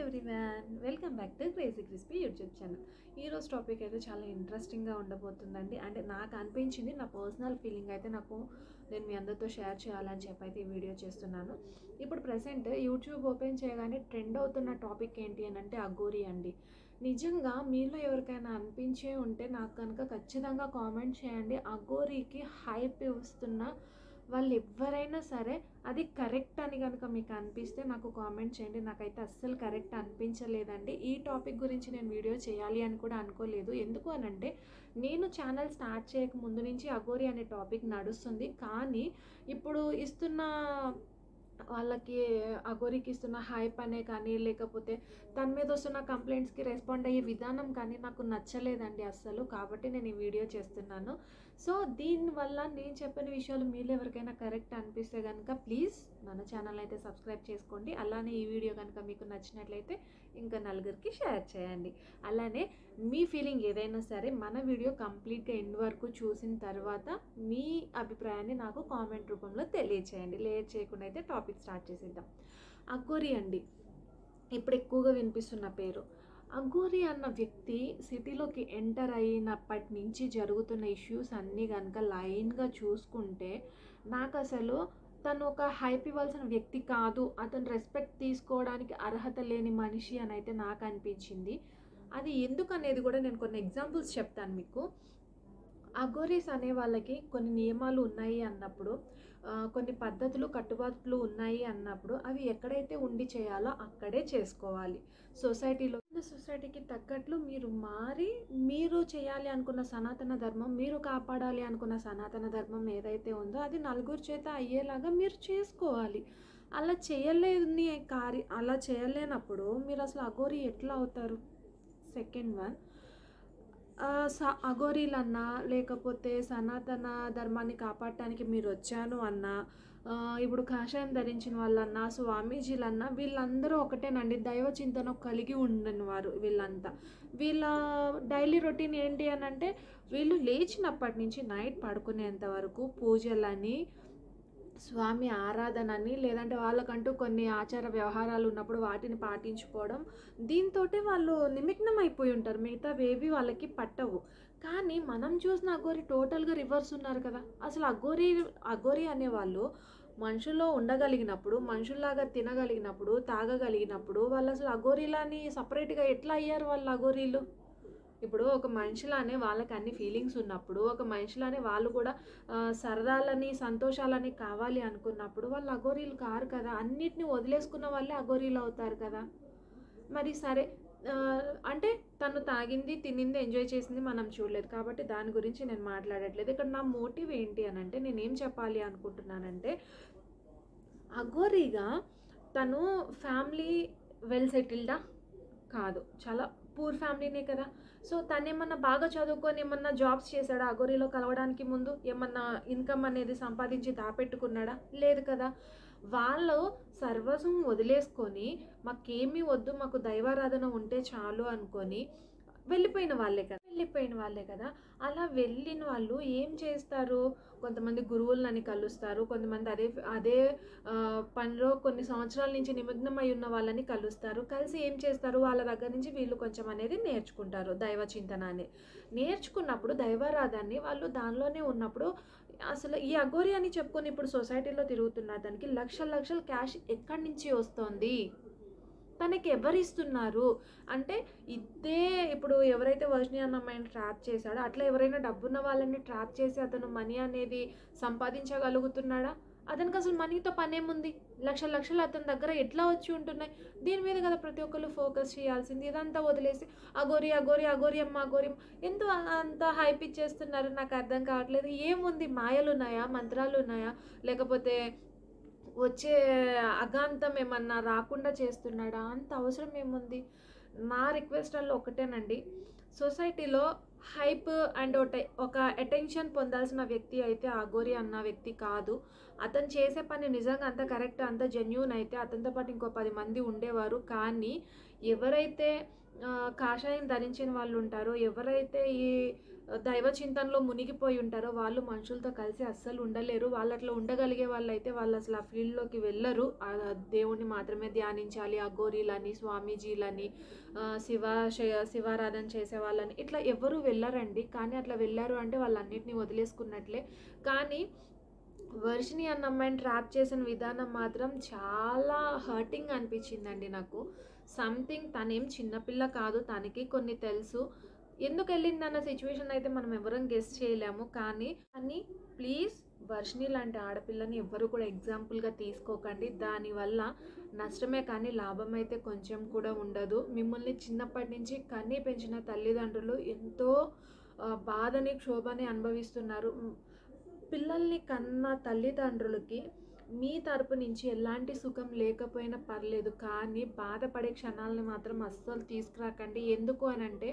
Everyone, welcome back to crazy crispy YouTube channel. ఈరోజు topic అయితే చాలా ఇంట్రెస్టింగ్గా ఉండబోతుందండి. అంటే నాకు అనిపించింది, నా పర్సనల్ ఫీలింగ్ అయితే నేను మీ అందరితో షేర్ చేయాలని చెప్పి అయితే ఈ వీడియో చేస్తున్నాను. ఇప్పుడు ప్రెసెంట్ యూట్యూబ్ ఓపెన్ చేయగానే ట్రెండ్ అవుతున్న టాపిక్ ఏంటి అని అంటే అఘోరీ అండి. నిజంగా మీలో ఎవరికైనా అనిపించే ఉంటే నాకు కనుక ఖచ్చితంగా కామెంట్ చేయండి. అఘోరీకి హైప్ ఇస్తున్న వాళ్ళు ఎవరైనా సరే అది కరెక్ట్ అని కనుక మీకు అనిపిస్తే నాకు కామెంట్ చేయండి. నాకైతే అస్సలు కరెక్ట్ అనిపించలేదండి. ఈ టాపిక్ గురించి నేను వీడియో చేయాలి అని కూడా అనుకోలేదు. ఎందుకు అనంటే నేను ఛానల్ స్టార్ట్ చేయక ముందు నుంచి అఘోరీ అనే టాపిక్ నడుస్తుంది. కానీ ఇప్పుడు ఇస్తున్న వాళ్ళకి అఘోరీకి ఇస్తున్న హైప్ అనే కానీ, లేకపోతే తన మీద వస్తున్న కంప్లైంట్స్కి రెస్పాండ్ అయ్యే విధానం కానీ నాకు నచ్చలేదండి అస్సలు. కాబట్టి నేను ఈ వీడియో చేస్తున్నాను. సో దీనివల్ల నేను చెప్పిన విషయాలు మీలో ఎవరికైనా కరెక్ట్ అనిపిస్తే కనుక ప్లీజ్ మన ఛానల్ అయితే సబ్స్క్రైబ్ చేసుకోండి. అలానే ఈ వీడియో కనుక మీకు నచ్చినట్లయితే ఇంకా నలుగురికి షేర్ చేయండి. అలానే మీ ఫీలింగ్ ఏదైనా సరే మన వీడియో కంప్లీట్గా ఎండ్ వరకు చూసిన తర్వాత మీ అభిప్రాయాన్ని నాకు కామెంట్ రూపంలో తెలియచేయండి. లేట్ చేయకుండా అయితే టాపిక్ స్టార్ట్ చేసేద్దాం. అఘోరీ అండి, ఇప్పుడు ఎక్కువగా వినిపిస్తున్న పేరు. అఘోరీ అన్న వ్యక్తి సిటీలోకి ఎంటర్ అయినప్పటి నుంచి జరుగుతున్న ఇష్యూస్ అన్నీ కనుక లైన్గా చూసుకుంటే నాకు అసలు తను ఒక హైప్ ఇవ్వాల్సిన వ్యక్తి కాదు, అతను రెస్పెక్ట్ తీసుకోవడానికి అర్హత లేని మనిషి అని అయితే నాకు అనిపించింది. అది ఎందుకు అనేది కూడా నేను కొన్ని ఎగ్జాంపుల్స్ చెప్తాను మీకు. అఘోరీస్ అనే వాళ్ళకి కొన్ని నియమాలు ఉన్నాయి అన్నప్పుడు, కొన్ని పద్ధతులు కట్టుబాట్లు ఉన్నాయి అన్నప్పుడు అవి ఎక్కడైతే ఉండి చేయాలో అక్కడే చేసుకోవాలి. సొసైటీకి తగ్గట్లు మీరు మారి మీరు చేయాలి అనుకున్న సనాతన ధర్మం, మీరు కాపాడాలి అనుకున్న సనాతన ధర్మం ఏదైతే ఉందో అది నలుగురు చేత అయ్యేలాగా మీరు చేసుకోవాలి. అలా చేయలేనప్పుడు మీరు అసలు అఘోరీ ఎట్లా అవుతారు? సెకండ్ వన్, అఘోరీలన్నా లేకపోతే సనాతన ధర్మాన్ని కాపాడటానికి మీరు వచ్చాను అన్నా, ఇప్పుడు కాషాయం ధరించిన వాళ్ళన్నా, స్వామీజీలన్నా వీళ్ళందరూ ఒకటేనండి. దైవ చింతన కలిగి ఉండని వారు వీళ్ళంతా. వీళ్ళ డైలీ రొటీన్ ఏంటి అని అంటే వీళ్ళు లేచినప్పటి నుంచి నైట్ పడుకునేంత వరకు పూజలని, స్వామి ఆరాధనని, లేదంటే వాళ్ళకంటూ కొన్ని ఆచార వ్యవహారాలు ఉన్నప్పుడు వాటిని పాటించుకోవడం, దీంతో వాళ్ళు నిమగ్నం అయిపోయి ఉంటారు. మిగతావేవి వాళ్ళకి పట్టవు. కానీ మనం చూసిన అఘోరీ టోటల్గా రివర్స్ ఉన్నారు కదా. అసలు అఘోరీ అనేవాళ్ళు మనుషుల్లో ఉండగలిగినప్పుడు, మనుషుల్లాగా తినగలిగినప్పుడు, తాగగలిగినప్పుడు వాళ్ళు అసలు అఘోరీలని సపరేట్గా ఎట్లా అయ్యారు వాళ్ళు అఘోరీలు? ఇప్పుడు ఒక మనిషిలానే వాళ్ళకి అన్ని ఫీలింగ్స్ ఉన్నప్పుడు, ఒక మనిషిలానే వాళ్ళు కూడా సరదాలని సంతోషాలని కావాలి అనుకున్నప్పుడు వాళ్ళు అఘోరీలు కారు కదా. అన్నిటిని వదిలేసుకున్న వాళ్ళే అఘోరీలు అవుతారు కదా. మరి సరే, అంటే తను తాగింది, తినింది, ఎంజాయ్ చేసింది మనం చూడలేదు కాబట్టి దాని గురించి నేను మాట్లాడట్లేదు. ఇక్కడ నా మోటివ్ ఏంటి అని అంటే నేనేం చెప్పాలి అనుకుంటున్నానంటే, అఘోరీగా తను ఫ్యామిలీ వెల్ సెటిల్డా కాదు, చాలా పూర్ ఫ్యామిలీనే కదా. సో తను ఏమన్నా బాగా చదువుకొని ఏమన్నా జాబ్స్ చేశాడా? అఘోరీలో కలవడానికి ముందు ఏమన్నా ఇన్కమ్ అనేది సంపాదించి దాపెట్టుకున్నాడా? లేదు కదా. వాళ్ళు సర్వస్వం వదిలేసుకొని మాకేమీ వద్దు, మాకు దైవారాధన ఉంటే చాలు అనుకొని వెళ్ళిపోయిన వాళ్ళే కదా. అలా వెళ్ళిన వాళ్ళు ఏం చేస్తారు? కొంతమంది గురువులని కలుస్తారు, కొంతమంది అదే పనిలో కొన్ని సంవత్సరాల నుంచి నిమగ్నమై ఉన్న వాళ్ళని కలుస్తారు. కలిసి ఏం చేస్తారు? వాళ్ళ దగ్గర నుంచి వీళ్ళు కొంచెం అనేది నేర్చుకుంటారు. దైవ చింతన అని నేర్చుకున్నప్పుడు, దైవారాధాన్ని వాళ్ళు దానిలోనే ఉన్నప్పుడు అసలు ఈ అఘోరీ అని చెప్పుకొని ఇప్పుడు సొసైటీలో తిరుగుతున్న దానికి లక్షల క్యాష్ ఎక్కడి నుంచి వస్తుంది? తనకి ఎవరిస్తున్నారు అంటే ఇప్పుడు ఎవరైతే వర్షిని అన్న అమ్మాయిని ట్రాప్ చేశాడో అట్లా ఎవరైనా డబ్బున్న వాళ్ళని ట్రాప్ చేసి అతను మనీ అనేది సంపాదించగలుగుతున్నాడా? అతనికి అసలు మనీతో పనేముంది? లక్షలు అతని దగ్గర ఎట్లా వచ్చి ఉంటున్నాయి? దీని మీద కదా ప్రతి ఒక్కరు ఫోకస్ చేయాల్సింది. ఇదంతా వదిలేసి అఘోరీ అమ్మ ఎందుకు అంత హైప్ ఇచ్చేస్తున్నారు? నాకు అర్థం కావట్లేదు. ఏముంది? మాయలు ఉన్నాయా? మంత్రాలు ఉన్నాయా? లేకపోతే వచ్చే అగాంతం ఏమన్నా రాకుండా చేస్తున్నాడా? అంత అవసరం ఏముంది? నా రిక్వెస్ట్ వల్ల ఒకటేనండి, సొసైటీలో హైప్ అండ్ ఒక అటెన్షన్ పొందాల్సిన వ్యక్తి అయితే అఘోరీ అన్న వ్యక్తి కాదు. అతను చేసే పని నిజంగా అంత కరెక్ట్, అంత జెన్యూన్ అయితే అతనితో పాటు ఇంకో 10 మంది ఉండేవారు. కానీ ఎవరైతే కాషాయం ధరించిన వాళ్ళు ఉంటారో, ఎవరైతే ఈ దైవ చింతనలో మునిగిపోయి ఉంటారో వాళ్ళు మనుషులతో కలిసి అస్సలు ఉండలేరు. వాళ్ళు అట్లా ఉండగలిగే వాళ్ళైతే వాళ్ళు అసలు ఆ ఫీల్డ్‌లోకి వెళ్ళరు. దేవుడిని మాత్రమే ధ్యానించాలి. అఘోరీలని, స్వామీజీలని, శివారాధన చేసేవాళ్ళని ఇట్లా ఎవరు వెళ్ళరండి. కానీ అట్లా వెళ్ళారు అంటే వాళ్ళన్నిటిని వదిలేసుకున్నట్లే. కానీ వర్షిణి అన్న అమ్మాయిని ట్రాప్ చేసిన విధానం మాత్రం చాలా హర్టింగ్ అనిపించిందండి నాకు. సంథింగ్ తనేం చిన్నపిల్ల కాదు, తనకి కొన్ని తెలుసు. ఎందుకు వెళ్ళిందన్న సిచ్యువేషన్ అయితే మనం ఎవరం గెస్ చేయలేము. కానీ ప్లీజ్ వర్షిణి లాంటి ఆడపిల్లని ఎవ్వరు కూడా ఎగ్జాంపుల్గా తీసుకోకండి. దానివల్ల నష్టమే కానీ లాభం అయితే కొంచెం కూడా ఉండదు. మిమ్మల్ని చిన్నప్పటి నుంచి కన్నీ పెంచిన తల్లిదండ్రులు ఎంతో బాధని, క్షోభని అనుభవిస్తున్నారు. పిల్లల్ని కన్న తల్లిదండ్రులకి మీ తరపు నుంచి ఎలాంటి సుఖం లేకపోయినా పర్లేదు, కానీ బాధపడే క్షణాలని మాత్రం అస్సలు తీసుకురాకండి. ఎందుకు అనంటే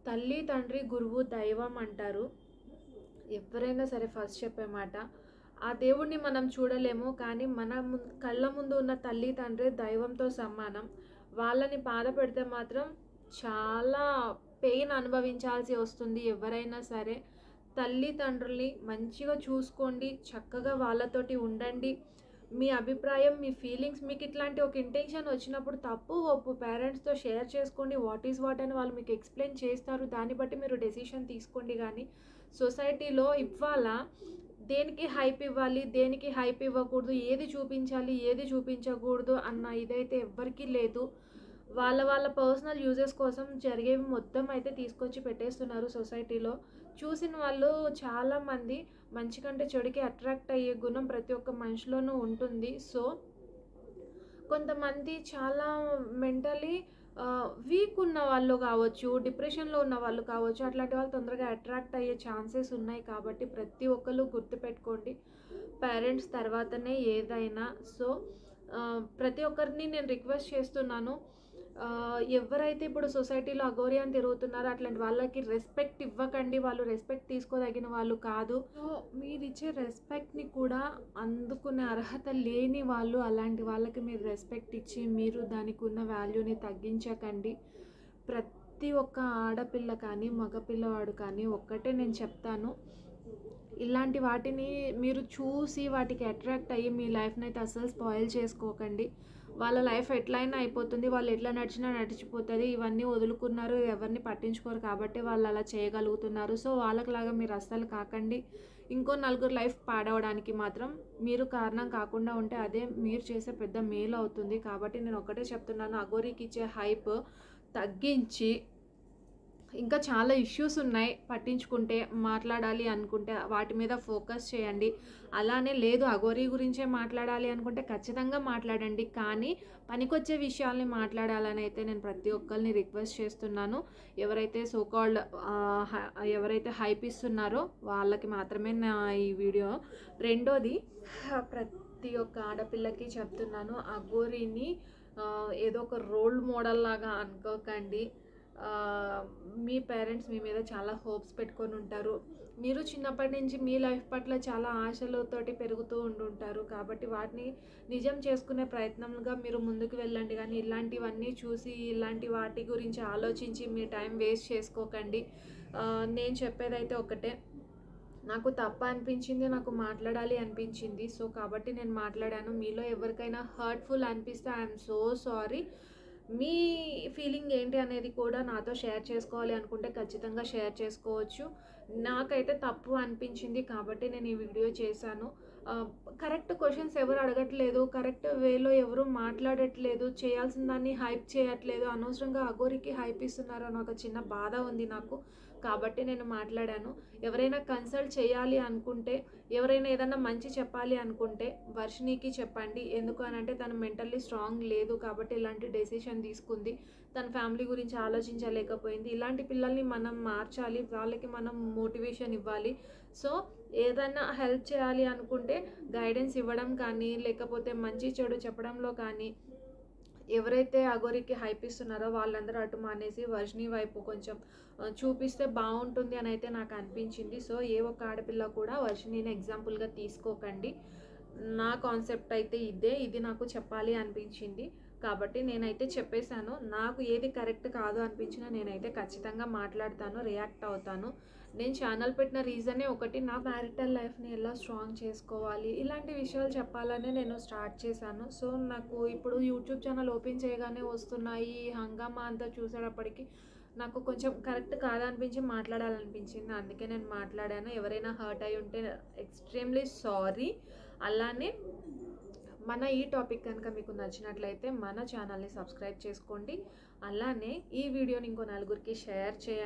తల్లి, తండ్రి, గురువు, దైవం అంటారు. ఎవరైనా సరే ఫస్ట్ చెప్పే మాట, ఆ దేవుణ్ణి మనం చూడలేము, కానీ మన కళ్ళ ముందు ఉన్న తల్లి, తండ్రి దైవంతో సమానం. వాళ్ళని బాధ పెడితే మాత్రం చాలా పెయిన్ అనుభవించాల్సి వస్తుంది ఎవరైనా సరే. తల్లిదండ్రుల్ని మంచిగా చూసుకోండి, చక్కగా వాళ్ళతోటి ఉండండి. మీ అభిప్రాయం, మీ ఫీలింగ్స్, మీకు ఇట్లాంటి ఒక ఇంటెన్షన్ వచ్చినప్పుడు తప్పు ఒప్పు పేరెంట్స్తో షేర్ చేసుకోండి. వాట్ ఈజ్ వాట్ అని వాళ్ళు మీకు ఎక్స్ప్లెయిన్ చేస్తారు. దాన్ని బట్టి మీరు డెసిషన్ తీసుకోండి. కానీ సొసైటీలో ఇవ్వాలా దేనికి హైప్ ఇవ్వాలి, దేనికి హైప్ ఇవ్వకూడదు, ఏది చూపించాలి, ఏది చూపించకూడదు అన్న ఇదైతే ఎవ్వరికీ లేదు. వాళ్ళ పర్సనల్ యూజెస్ కోసం జరిగేవి మొత్తం అయితే తీసుకొచ్చి పెట్టేస్తున్నారు సొసైటీలో. చూసిన వాళ్ళు చాలామంది మంచి కంటే చెడుకి అట్రాక్ట్ అయ్యే గుణం ప్రతి ఒక్క మనిషిలోనూ ఉంటుంది. సో కొంతమంది చాలా మెంటలీ వీక్ ఉన్న వాళ్ళు కావచ్చు, డిప్రెషన్లో ఉన్న వాళ్ళు కావచ్చు, అట్లాంటి వాళ్ళు తొందరగా అట్రాక్ట్ అయ్యే ఛాన్సెస్ ఉన్నాయి. కాబట్టి ప్రతి ఒక్కరు గుర్తుపెట్టుకోండి, పేరెంట్స్ తర్వాతనే ఏదైనా. సో ప్రతి ఒక్కరిని నేను రిక్వెస్ట్ చేస్తున్నాను, ఎవరైతే ఇప్పుడు సొసైటీలో అఘోరి అని తిరుగుతున్నారో అట్లాంటి వాళ్ళకి రెస్పెక్ట్ ఇవ్వకండి. వాళ్ళు రెస్పెక్ట్ తీసుకోదగిన వాళ్ళు కాదు. సో మీరు ఇచ్చే రెస్పెక్ట్ని కూడా అందుకునే అర్హత లేని వాళ్ళు, అలాంటి వాళ్ళకి మీరు రెస్పెక్ట్ ఇచ్చి మీరు దానికి ఉన్న వాల్యూని తగ్గించకండి. ప్రతి ఒక్క ఆడపిల్ల కానీ మగపిల్లవాడు కానీ ఒక్కటే నేను చెప్తాను, ఇలాంటి వాటిని మీరు చూసి వాటికి అట్రాక్ట్ అయ్యి మీ లైఫ్ని అయితే అస్సలు స్పాయిల్ చేసుకోకండి. వాళ్ళ లైఫ్ ఎట్లయినా అయిపోతుంది, వాళ్ళు ఎట్లా నడిచినా నడిచిపోతుంది. ఇవన్నీ వదులుకున్నారు, ఎవరిని పట్టించుకోరు కాబట్టి వాళ్ళు అలా చేయగలుగుతున్నారు. సో వాళ్ళకిలాగా మీరు అస్సలు కాకండి. ఇంకో నలుగురు లైఫ్ పాడవడానికి మాత్రం మీరు కారణం కాకుండా ఉంటే అదే మీరు చేసే పెద్ద మేలు అవుతుంది. కాబట్టి నేను ఒకటే చెప్తున్నాను, అఘోరికి ఇచ్చే హైప్ తగ్గించి ఇంకా చాలా ఇష్యూస్ ఉన్నాయి, పట్టించుకుంటే మాట్లాడాలి అనుకుంటే వాటి మీద ఫోకస్ చేయండి. అలానే లేదు అఘోరి గురించే మాట్లాడాలి అనుకుంటే ఖచ్చితంగా మాట్లాడండి, కానీ పనికొచ్చే విషయాల్ని మాట్లాడాలని అయితే నేను ప్రతి ఒక్కరిని రిక్వెస్ట్ చేస్తున్నాను. ఎవరైతే సోకాల్డ్ ఎవరైతే హైప్ ఇస్తున్నారో వాళ్ళకి మాత్రమే నా ఈ వీడియో. రెండోది, ప్రతి ఒక్క ఆడపిల్లకి చెప్తున్నాను, అఘోరిని ఏదో ఒక రోల్ మోడల్ లాగా అనుకోకండి. మీ పేరెంట్స్ మీ మీద చాలా హోప్స్ పెట్టుకొని ఉంటారు. మీరు చిన్నప్పటి నుంచి మీ లైఫ్ పట్ల చాలా ఆశలతోటి పెరుగుతూ ఉండుంటారు. కాబట్టి వాటిని నిజం చేసుకునే ప్రయత్నంగా మీరు ముందుకు వెళ్ళండి. కానీ ఇలాంటివన్నీ చూసి ఇలాంటి వాటి గురించి ఆలోచించి మీ టైం వేస్ట్ చేసుకోకండి. నేను చెప్పేదైతే ఒకటే, నాకు తప్పు అనిపించింది, నాకు మాట్లాడాలి అనిపించింది. సో కాబట్టి నేను మాట్లాడాను. మీలో ఎవరికైనా హర్ట్ఫుల్ అనిపిస్తే I'm so sorry. Me feeling ఏంటి అనేది కూడా నాతో షేర్ చేసుకోవాలి అనుకుంటే ఖచ్చితంగా షేర్ చేసుకోవచ్చు. నాకైతే తప్పు అనిపించింది కాబట్టి నేను ఈ వీడియో చేశాను. కరెక్ట్ క్వశ్చన్స్ ఎవరు అడగట్లేదు, కరెక్ట్ వేలో ఎవరు మాట్లాడట్లేదు, చేయాల్సిన దాన్ని హైప్ చేయట్లేదు, అనవసరంగా అఘోరికి హైప్ ఇస్తున్నారు అని ఒక చిన్న బాధ ఉంది నాకు. కాబట్టి నేను మాట్లాడాను. ఎవరైనా కన్సల్ట్ చేయాలి అనుకుంటే, ఎవరైనా ఏదైనా మంచి చెప్పాలి అనుకుంటే వర్షిణికి చెప్పండి. ఎందుకు అనంటే తను మెంటల్లీ స్ట్రాంగ్ లేదు కాబట్టి ఇలాంటి డెసిషన్ తీసుకుంది. తన ఫ్యామిలీ గురించి ఆలోచించలేకపోయింది. ఇలాంటి పిల్లల్ని మనం మార్చాలి, వాళ్ళకి మనం మోటివేషన్ ఇవ్వాలి. సో ఏదైనా హెల్ప్ చేయాలి అనుకుంటే గైడెన్స్ ఇవ్వడం కానీ, లేకపోతే మంచి చెడు చెప్పడంలో కానీ, ఎవరైతే అఘోరికి హైప్ ఇస్తున్నారో వాళ్ళందరూ అటు మానేసి వర్షిణి వైపు కొంచెం చూపిస్తే బాగుంటుంది అని అయితే నాకు అనిపించింది. సో ఏ ఒక్క ఆడపిల్ల కూడా వర్షిణిని ఎగ్జాంపుల్గా తీసుకోకండి. నా కాన్సెప్ట్ అయితే ఇది నాకు చెప్పాలి అనిపించింది. కాబట్టి నేనైతే చెప్పేశాను. నాకు ఏది కరెక్ట్ కాదు అనిపించినా నేనైతే ఖచ్చితంగా మాట్లాడతాను, రియాక్ట్ అవుతాను. నేను ఛానల్ పెట్టిన రీజనే ఒకటి, నా మ్యారిటల్ లైఫ్‌ని ఎలా స్ట్రాంగ్ చేసుకోవాలి, ఇలాంటి విషయాలు చెప్పాలనే నేను స్టార్ట్ చేశాను. సో, నాకు ఇప్పుడు యూట్యూబ్ ఛానల్ ఓపెన్ చేయగానే వస్తున్నాయి ఈ హంగామా అంతా చూసేటప్పటికి నాకు కొంచెం కరెక్ట్ కాదనిపించి మాట్లాడాలనిపించింది. అందుకే నేను మాట్లాడాను. ఎవరైనా హర్ట్ అయ్యి ఉంటే ఎక్స్‌ట్రీమ్‌లీ సారీ. అలానే మన ఈ టాపిక్ కనుక మీకు నచ్చినట్లయితే మన ఛానల్ని సబ్స్క్రైబ్ చేసుకోండి. అలానే ఈ వీడియోని ఇంకో నలుగురికి షేర్ చేయండి.